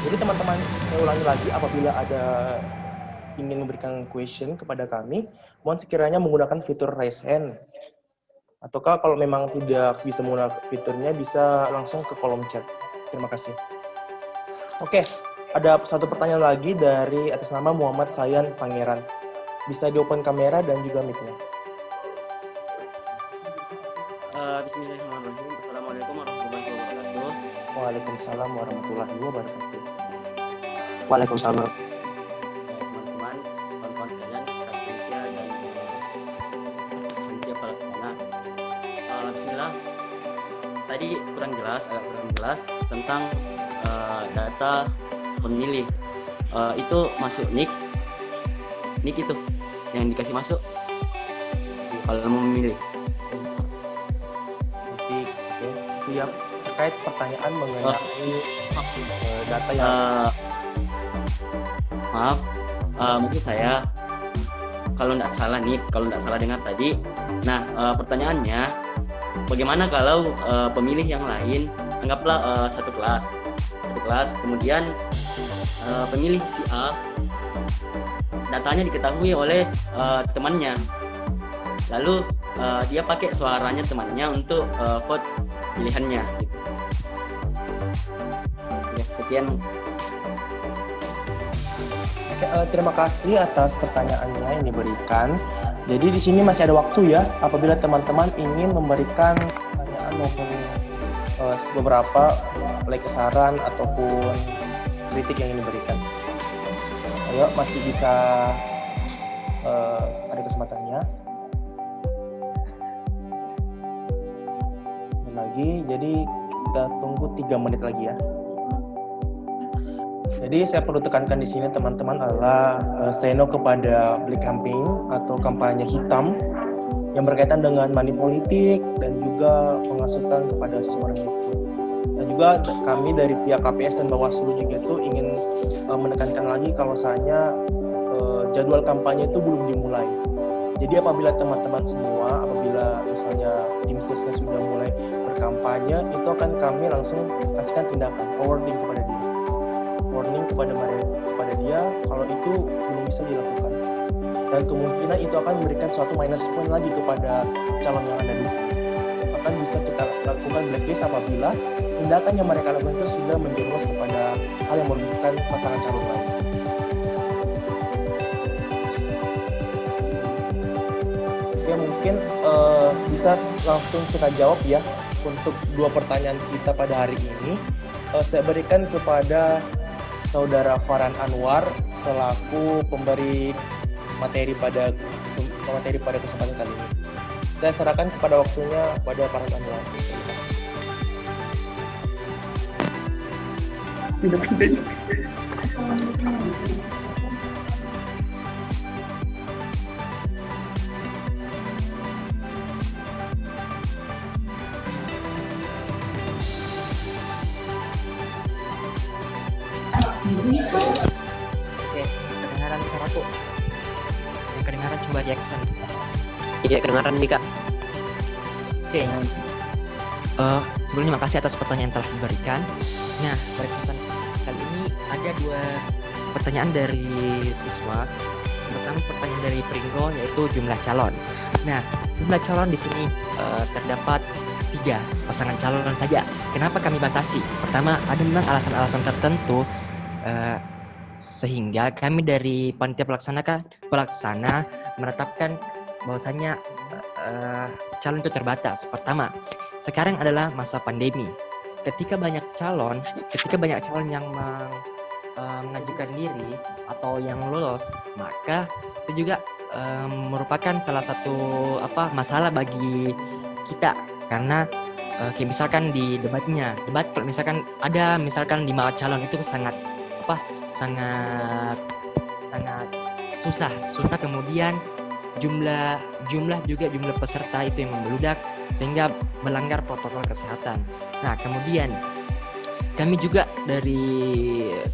Jadi teman-teman, saya ulangi lagi, apabila ada ingin memberikan question kepada kami, mohon sekiranya menggunakan fitur raise hand. Ataukah kalau memang tidak bisa menggunakan fiturnya, bisa langsung ke kolom chat. Terima kasih. Oke, ada satu pertanyaan lagi dari atas nama Muhammad Sayan Pangeran. Bisa di-open kamera dan juga mic-nya. Bismillahirrahmanirrahim. Assalamualaikum warahmatullahi wabarakatuh. Waalaikumsalam warahmatullahi wabarakatuh. Waalaikumsalam. Teman-teman, kawan-kawan sekalian, panitia dan panitia pelaksana. Bismillah. Tadi agak kurang jelas tentang data pemilih. Itu masuk NIK itu yang dikasih masuk kalau mau memilih. Oke, itu ya terkait pertanyaan mengenai data yang maaf, mungkin saya kalau tidak salah dengar tadi. Nah, pertanyaannya, bagaimana kalau pemilih yang lain, anggaplah satu kelas, kemudian pemilih si A datanya diketahui oleh temannya, lalu dia pakai suaranya temannya untuk vote pilihannya. Gitu. Sekian. Oke, terima kasih atas pertanyaannya yang diberikan. Jadi di sini masih ada waktu ya, apabila teman-teman ingin memberikan pertanyaan maupun beberapa saran ataupun kritik yang ingin diberikan. Ayo, masih bisa ada kesempatannya. Lagi, jadi kita tunggu 3 menit lagi ya. Jadi saya perlu tekankan di sini teman-teman adalah say no kepada black campaign atau kampanye hitam yang berkaitan dengan money politik dan juga penghasutan kepada seseorang itu. Dan juga kami dari pihak KPS dan Bawaslu juga itu ingin menekankan lagi kalau misalnya jadwal kampanye itu belum dimulai. Jadi apabila teman-teman semua, apabila misalnya tim sesnya sudah mulai berkampanye, itu akan kami langsung kasihkan tindakan, warning kepada dia. Warning kepada dia kalau itu belum bisa dilakukan. Dan kemungkinan itu akan memberikan suatu minus point lagi kepada calon yang ada di itu. Bahkan bisa kita lakukan blacklist apabila tindakan yang mereka lakukan itu sudah menjerumus kepada hal yang merugikan pasangan calon lain. Oke, mungkin bisa langsung kita jawab ya untuk 2 pertanyaan kita pada hari ini. Saya berikan kepada Saudara Farhan Anwar selaku pemberi materi pada kesempatan kali ini. Saya serahkan kepada waktunya pada Farhan Anwar. Terima kasih. Oke, kedengaran suaraku. Yang kedengaran coba reaction. Iya, kedengaran nih Kak. Oke. Sebelumnya makasih atas pertanyaan yang telah diberikan. Nah, pada kesempatan kali ini ada 2 pertanyaan dari siswa. Yang pertama pertanyaan dari Pringgo yaitu jumlah calon. Nah, jumlah calon di sini terdapat 3 pasangan calon saja. Kenapa kami batasi? Pertama, ada memang alasan-alasan tertentu sehingga kami dari panitia pelaksana menetapkan bahwasanya calon itu terbatas. Pertama, sekarang adalah masa pandemi. Ketika banyak calon yang mengajukan diri atau yang lolos, maka itu juga merupakan salah satu masalah bagi kita karena misalkan di debat kalau misalkan ada 5 calon itu sangat susah, kemudian jumlah peserta itu yang membludak sehingga melanggar protokol kesehatan. Nah, kemudian kami juga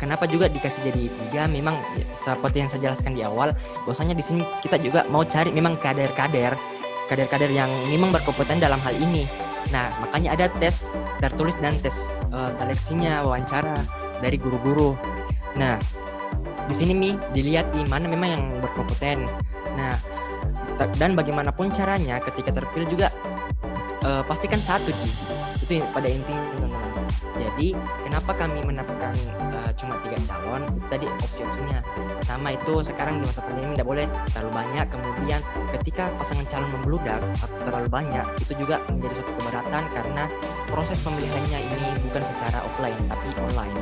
kenapa juga dikasih jadi 3, memang seperti yang saya jelaskan di awal, bahwasanya di sini kita juga mau cari memang kader-kader yang memang berkompeten dalam hal ini. Nah, makanya ada tes tertulis dan tes seleksinya, wawancara dari guru-guru. Nah, di sini dilihat di mana memang yang berkompeten. Nah, dan bagaimanapun caranya ketika terpilih juga pastikan satu itu pada intinya teman-teman. Jadi kenapa kami menetapkan cuma 3 calon? Itu tadi opsi-opsinya. Pertama itu sekarang di masa pandemi tidak boleh terlalu banyak. Kemudian ketika pasangan calon membludak atau terlalu banyak, itu juga menjadi suatu keberatan karena proses pemilihannya ini bukan secara offline tapi online.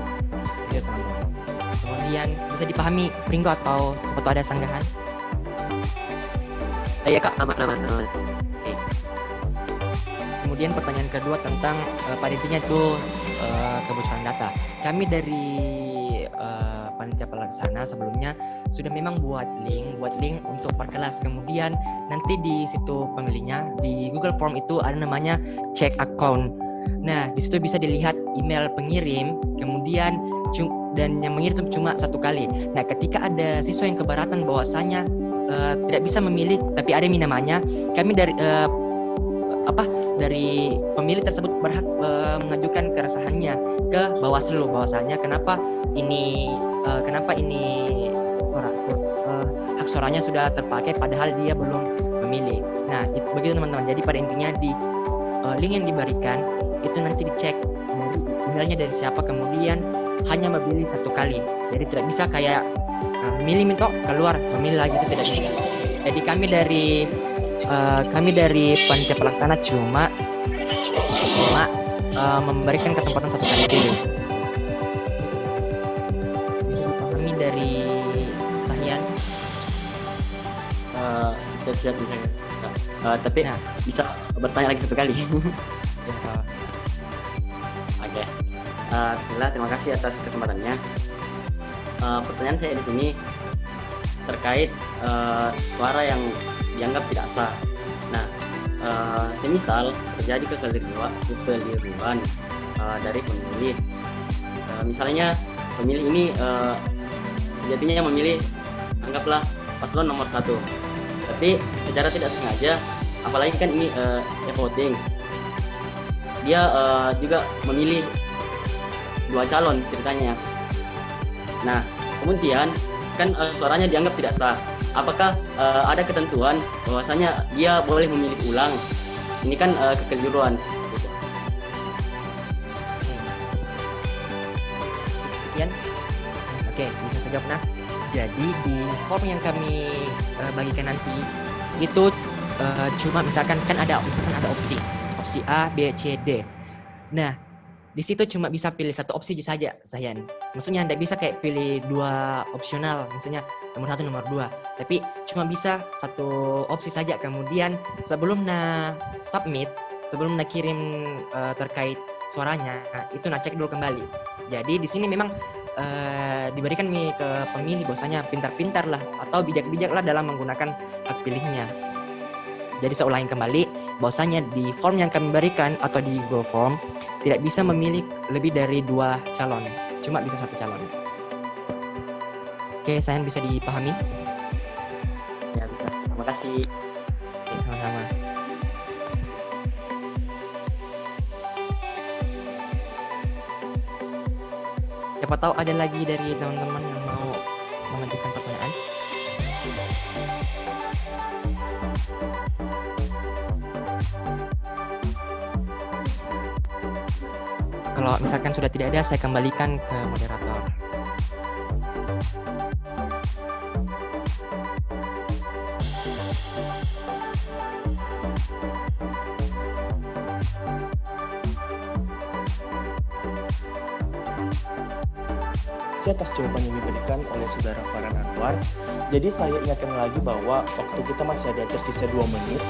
Itu teman-teman. Kemudian bisa dipahami Pringgo atau sepatu ada sanggahan? Iya Kak, aman. Oke. Kemudian pertanyaan kedua tentang pada intinya itu kebocoran data. Kami dari panitia pelaksana sebelumnya sudah memang buat link untuk per kelas. Kemudian nanti di situ pemilihnya di Google Form itu ada namanya check account. Nah, di situ bisa dilihat email pengirim, kemudian dan yang mengirim cuma 1 kali. Nah, ketika ada siswa yang keberatan bahwasanya tidak bisa memilih tapi ada namanya, kami dari pemilih tersebut berhak mengajukan keresahannya ke Bawaslu bahwasanya kenapa ini hak suaranya sudah terpakai padahal dia belum memilih. Nah, begitu teman-teman. Jadi pada intinya di link yang diberikan itu nanti dicek emailnya dari siapa, kemudian hanya memilih satu kali. Jadi tidak bisa kayak memilih mentok keluar memilih lagi, itu tidak bisa. Jadi kami dari panitia pelaksana cuma memberikan kesempatan satu kali pilih. Bisa dipahami dari Sahyan? Siap bisa. Tapi Nah. bisa bertanya lagi satu kali. Ya, Oke. Bismillah, terima kasih atas kesempatannya. Pertanyaan saya di sini terkait suara yang dianggap tidak sah. Nah, semisal terjadi kekeliruan dari pemilih. Misalnya pemilih ini sejatinya memilih anggaplah paslon nomor 1. Tapi secara tidak sengaja, apalagi kan ini voting, dia juga memilih 2 calon ceritanya. Nah, kemudian kan suaranya dianggap tidak sah. Apakah ada ketentuan bahwasanya dia boleh memilih ulang? Ini kan kekeliruan. Gitu. Sekian. Oke, bisa saya jawab. Nah, jadi di form yang kami bagikan nanti itu cuma misalkan ada opsi A, B, C, D. Nah, di situ cuma bisa pilih satu opsi saja, Sahyan. Maksudnya tidak bisa kayak pilih 2 opsional, misalnya nomor 1, nomor 2. Tapi cuma bisa satu opsi saja. Kemudian sebelum submit, sebelum kirim terkait suaranya, itu cek dulu kembali. Jadi di sini memang diberikan ke pemilih bahwasanya pintar-pintar lah atau bijak-bijak lah dalam menggunakan hak pilihnya. Jadi saya ulangi kembali bahwasanya di form yang kami berikan atau di Google Form tidak bisa memilih lebih dari 2 calon, cuma bisa 1 calon. Oke, saya bisa dipahami? Ya, bisa. Terima kasih. Oke, sama-sama. Siapa tahu ada lagi dari teman-teman yang mau mengajukan pertanyaan? Kalau misalkan sudah tidak ada, saya kembalikan ke moderator. Atas jawaban yang diberikan oleh saudara Farhan Anwar. Jadi saya ingatkan lagi bahwa waktu kita masih ada tersisa 2 menit.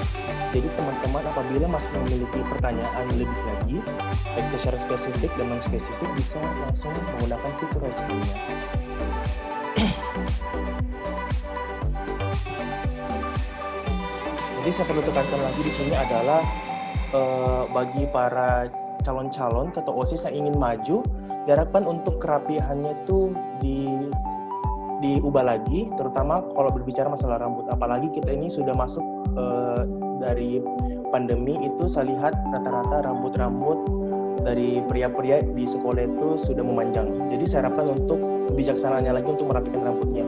Jadi teman-teman apabila masih memiliki pertanyaan lebih lagi, baik itu secara spesifik dan non spesifik, bisa langsung menggunakan fitur raise hand-nya. Jadi saya perlu tekankan lagi di sini adalah bagi para calon-calon atau OSIS yang ingin maju, diharapkan untuk kerapihannya itu diubah lagi, terutama kalau berbicara masalah rambut. Apalagi kita ini sudah masuk dari pandemi, itu saya lihat rata-rata rambut-rambut dari pria-pria di sekolah itu sudah memanjang. Jadi saya harapkan untuk kebijaksanaannya lagi untuk merapikan rambutnya.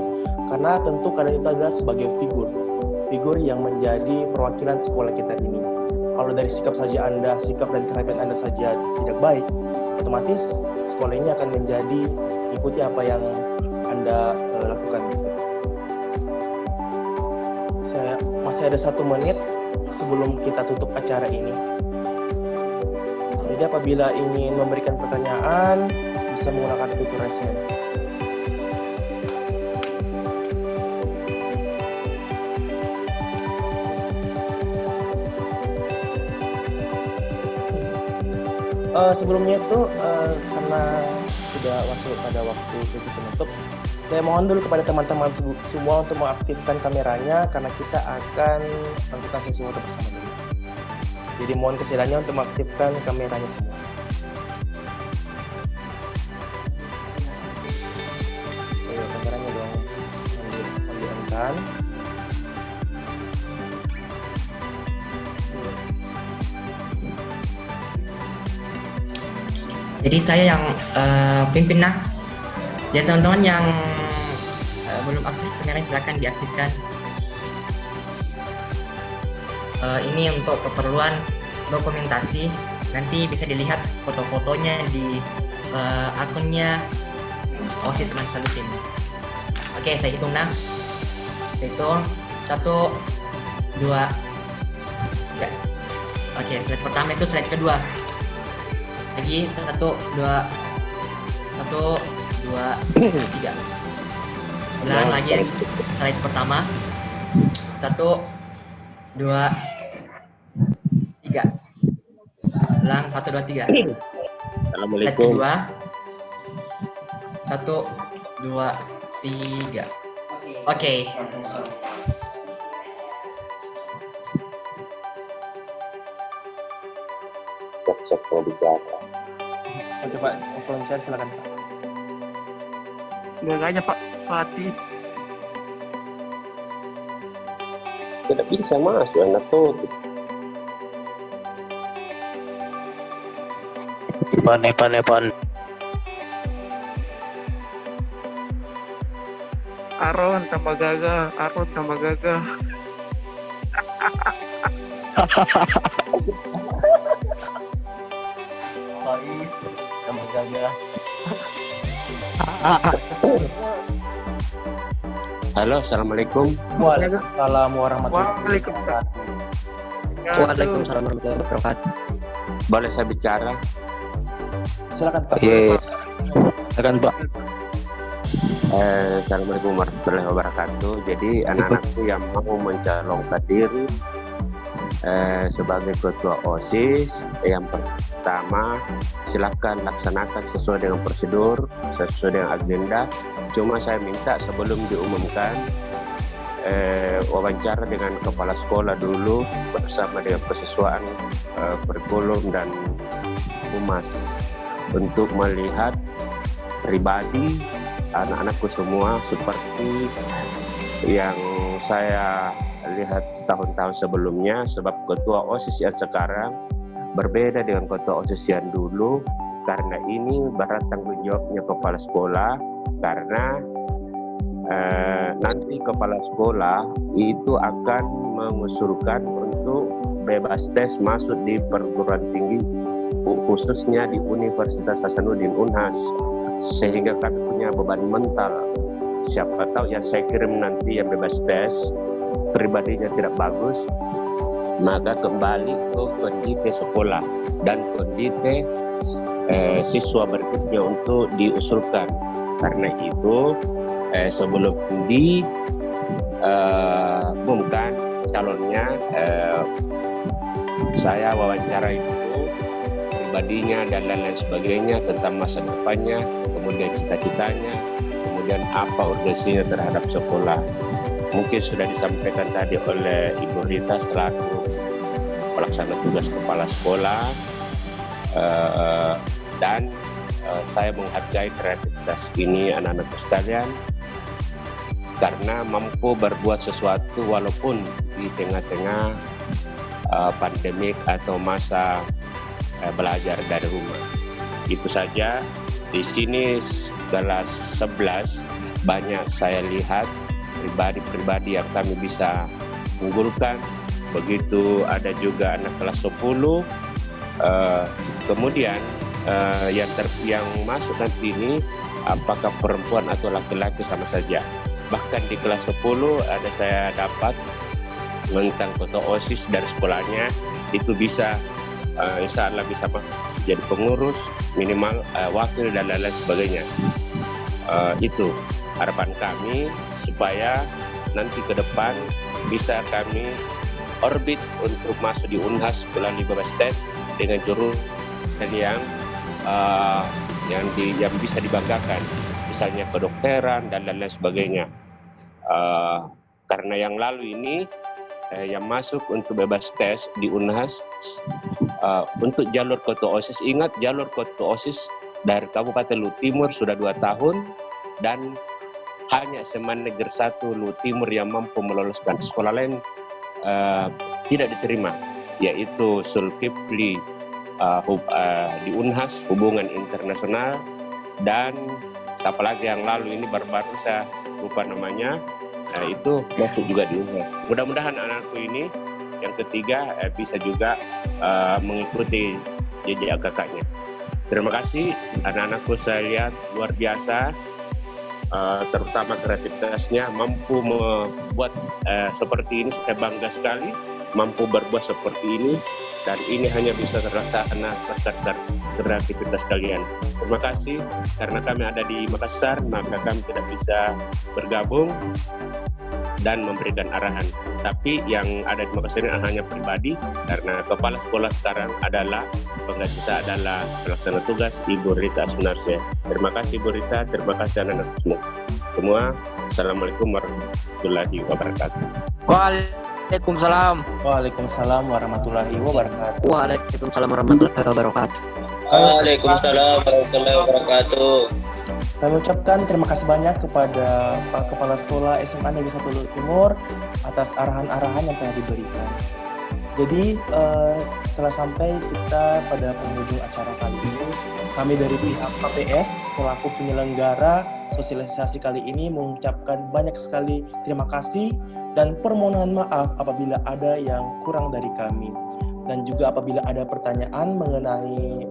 Karena tentu kalian itu adalah sebagai figur yang menjadi perwakilan sekolah kita ini. Kalau dari sikap dan kerapian Anda saja tidak baik, otomatis sekolah ini akan menjadi ikuti apa yang Anda lakukan gitu. Masih ada 1 menit sebelum kita tutup acara ini. Jadi apabila ingin memberikan pertanyaan, bisa menggunakan fitur raise hand. Sebelumnya itu karena sudah masuk pada waktu sesi penutup, saya mohon dulu kepada teman-teman semua untuk mengaktifkan kameranya karena kita akan melakukan sesi foto bersama dulu. Jadi mohon kesediaannya untuk mengaktifkan kameranya semua. Ayo kameranya dong on-kan. Jadi saya yang pimpin. Nah, jadi teman-teman yang belum aktif kameranya silakan diaktifkan. Ini untuk keperluan dokumentasi, nanti bisa dilihat foto-fotonya di akunnya OSIS Mansalutin. Oke, saya hitung nah. Saya hitung 1, 2, 3. Oke, slide pertama itu slide kedua. Lagi 1, 2, 3. Ulang lagi slide pertama. 1, 2, 3. Ulang 1, 2, 3. Slide Assalamualaikum. kedua. 1, 2, 3. Oke. Cek mau bicara. Oke Pak, peluncar silakan Pak. Gaganya Pak Fatih. Tidak bisa masuk anak tuh. Pan. Aron tambah gagah. Halo, assalamualaikum. Waalaikumsalam warahmatullahi Waalaikumsalam. Waalaikumsalam warahmatullahi wabarakatuh. Boleh saya bicara? Silakan Pak. Silakan Pak. Assalamualaikum warahmatullahi wabarakatuh. Jadi anak-anakku yang mau mencalonkan diri sebagai ketua OSIS, yang pertama silakan laksanakan sesuai dengan prosedur, sesuai dengan agenda. Cuma saya minta sebelum diumumkan wawancara dengan kepala sekolah dulu bersama dengan persesuaian kurikulum dan humas untuk melihat pribadi anak-anakku semua seperti yang saya lihat tahun-tahun sebelumnya, sebab ketua OSIS yang sekarang berbeda dengan ketua OSIS yang dulu. Karena ini berat tanggung jawabnya kepala sekolah, karena nanti kepala sekolah itu akan mengusulkan untuk bebas tes masuk di perguruan tinggi, khususnya di Universitas Hasanuddin Unhas, sehingga kami punya beban mental. Siapa tahu yang saya kirim nanti yang bebas tes pribadinya tidak bagus, maka kembali ke kondite sekolah dan kondite siswa berikutnya untuk diusulkan. Karena itu sebelum diumumkan calonnya, saya wawancara itu pribadinya dan lain-lain sebagainya tentang masa depannya, kemudian cita-citanya, kemudian apa urgensinya terhadap sekolah. Mungkin sudah disampaikan tadi oleh Ibu Rita selaku pelaksana tugas kepala sekolah, dan saya menghargai kreativitas ini anak-anakku sekalian, karena mampu berbuat sesuatu walaupun di tengah-tengah pandemik atau masa belajar dari rumah. Itu saja. Di sini kelas 11 banyak saya lihat pribadi-pribadi yang kami bisa unggulkan. Begitu ada juga anak kelas 10. Kemudian yang masuk nanti ini apakah perempuan atau laki-laki sama saja. Bahkan di kelas 10 ada saya dapat tentang ketua OSIS dari sekolahnya itu bisa insya Allah bisa jadi pengurus minimal wakil dan lain-lain sebagainya. Itu harapan kami supaya nanti ke depan bisa kami orbit untuk masuk di Unhas melalui bebas tes dengan jurusan yang bisa dibanggakan, misalnya kedokteran dan lain-lain sebagainya. Karena yang lalu ini yang masuk untuk bebas tes di Unhas untuk jalur ketua OSIS, ingat jalur ketua OSIS dari Kabupaten Luwu Timur sudah 2 tahun dan hanya Seman Negeri 1 Luwu Timur yang mampu meloloskan. Sekolah lain tidak diterima, yaitu Zulkifli di Unhas hubungan internasional, dan siapa lagi yang lalu ini baru-baru saya lupa namanya, itu masuk juga di Unhas. Mudah-mudahan anakku ini yang ketiga bisa juga mengikuti jejak kakaknya. Terima kasih anak-anakku, saya lihat luar biasa, terutama kreativitasnya, mampu membuat seperti ini. Saya bangga sekali mampu berbuat seperti ini, dan ini hanya bisa terlaksana berkat kreativitas kalian. Terima kasih, karena kami ada di Makassar, maka kami tidak bisa bergabung dan memberikan arahan. Tapi yang ada di Makassar ini hanya pribadi, karena kepala sekolah sekarang adalah, pengganti saya adalah pelaksana tugas Ibu Rita Sunarse. Terima kasih Ibu Rita, terima kasih anak-anak semua. Assalamualaikum warahmatullahi wabarakatuh. Waalaikumsalam. Waalaikumsalam warahmatullahi wabarakatuh. Waalaikumsalam warahmatullahi wabarakatuh. Waalaikumsalam warahmatullahi wabarakatuh. Kami ucapkan terima kasih banyak kepada Pak Kepala Sekolah SMA Negeri 1 Luhut Timur atas arahan-arahan yang telah diberikan. Jadi telah sampai kita pada penghujung acara kali ini. Kami dari pihak KPS selaku penyelenggara sosialisasi kali ini mengucapkan banyak sekali terima kasih dan permohonan maaf apabila ada yang kurang dari kami. Dan juga apabila ada pertanyaan mengenai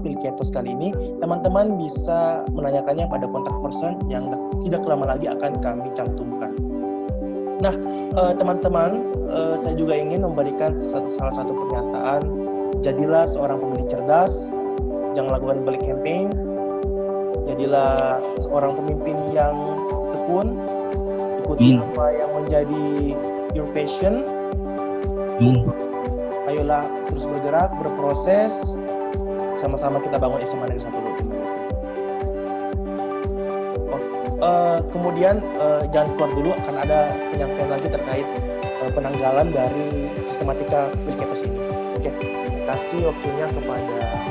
Pilketos kali ini, teman-teman bisa menanyakannya pada kontak person yang tidak lama lagi akan kami cantumkan. Nah, teman-teman, saya juga ingin memberikan salah satu pernyataan. Jadilah seorang pemilih cerdas, jangan lakukan balik campaign. Jadilah seorang pemimpin yang tekun, ikuti apa yang menjadi your passion. Ayolah terus bergerak, berproses, sama-sama kita bangun SMA Negeri 1 Luhut Timur. Kemudian jangan keluar dulu, akan ada penyampaian lagi terkait penanggalan dari sistematika Pilketos ini. Oke, saya kasih waktunya kepada Kak.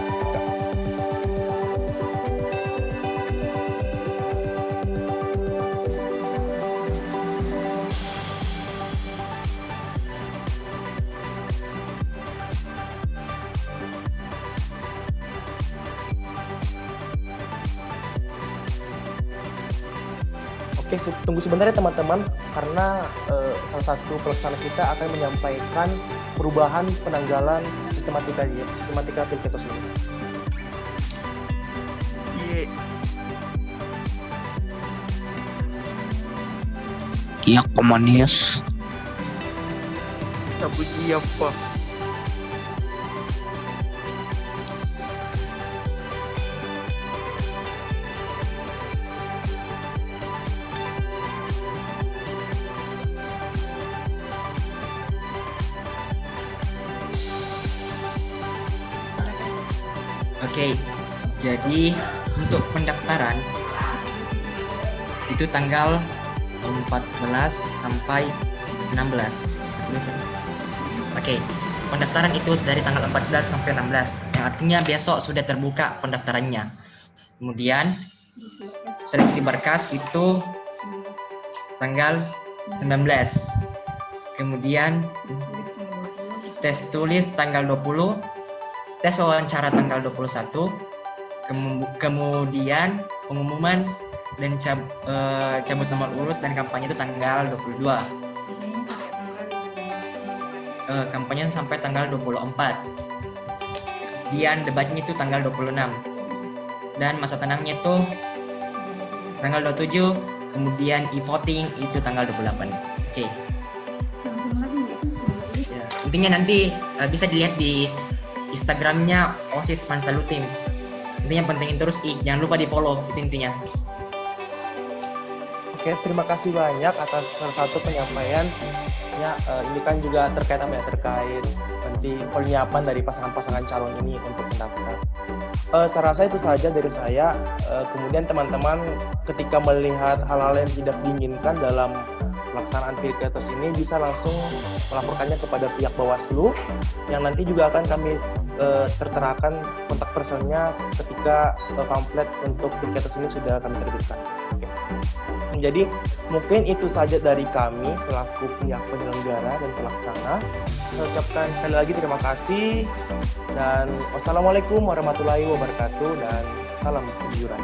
Oke, tunggu sebentar ya teman-teman, karena salah satu pelaksana kita akan menyampaikan perubahan penanggalan sistematika Pilketos ini. Iya komunis. Puji apa? Oke, jadi untuk pendaftaran itu tanggal 14 sampai 16. Oke, pendaftaran itu dari tanggal 14 sampai 16, yang artinya besok sudah terbuka pendaftarannya. Kemudian seleksi berkas itu tanggal 19. Kemudian tes tulis tanggal 20, tes wawancara tanggal 21, kemudian pengumuman dan cabut nomor urut dan kampanye itu tanggal 22. Kampanye sampai tanggal 24. Kemudian debatnya itu tanggal 26. Dan masa tenangnya itu tanggal 27, kemudian e-voting itu tanggal 28. Oke. Ya, intinya nanti bisa dilihat di Instagramnya OSIS Mansalutim. Intinya pentingin terus jangan lupa di follow, itu intinya. Oke, terima kasih banyak atas salah satu penyampaian. Ya, ini kan juga terkait terkait nanti penyiapan dari pasangan-pasangan calon ini untuk mendaftar. Saya rasa itu saja dari saya. Kemudian teman-teman ketika melihat hal-hal yang tidak diinginkan dalam pelaksanaan Pilketos ini bisa langsung melaporkannya kepada pihak Bawaslu yang nanti juga akan kami terterakan kontak personnya ketika pamflet untuk Pilketos ini sudah kami terbitkan. Oke. Jadi mungkin itu saja dari kami selaku pihak penyelenggara dan pelaksana. Saya ucapkan sekali lagi terima kasih dan wassalamualaikum warahmatullahi wabarakatuh dan salam kejujuran.